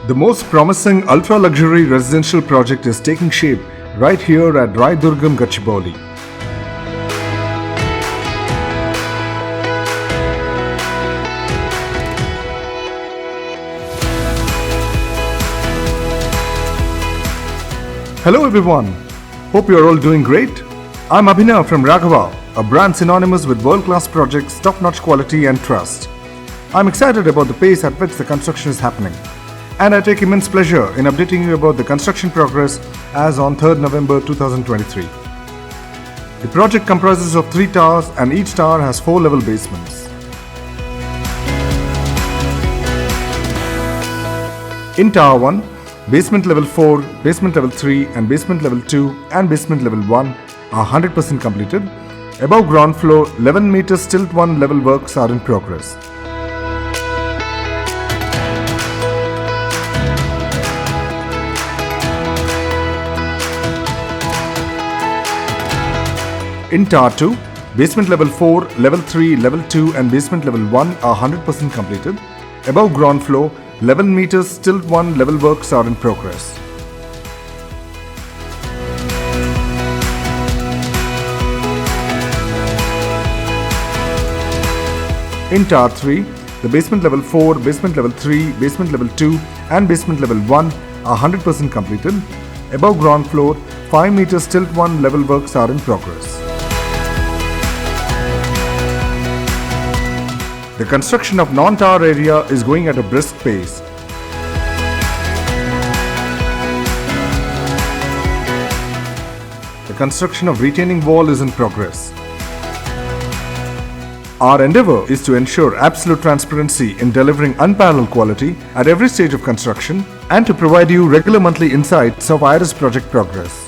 The most promising ultra-luxury residential project is taking shape right here at Raidurgam, Gachibowli. Hello everyone, hope you are all doing great. I'm Abhinav from Raghava, a brand synonymous with world-class projects, top-notch quality and trust. I'm excited about the pace at which the construction is happening, and I take immense pleasure in updating you about the construction progress as on 3rd November 2023. The project comprises of 3 towers and each tower has 4 level basements. In Tower 1, basement level 4, basement level 3 and basement level 2 and basement level 1 are 100% completed. Above ground floor, 11 meter stilt 1 level works are in progress. In Tower 2, basement level 4, level 3, level 2 and basement level 1 are 100% completed. Above ground floor, 11 meters stilt 1 level works are in progress. In Tower 3, the basement level 4, basement level 3, basement level 2 and basement level 1 are 100% completed. Above ground floor, 5 meters stilt 1 level works are in progress. The construction of non-tower area is going at a brisk pace. The construction of retaining wall is in progress. Our endeavor is to ensure absolute transparency in delivering unparalleled quality at every stage of construction and to provide you regular monthly insights of IRIS project progress.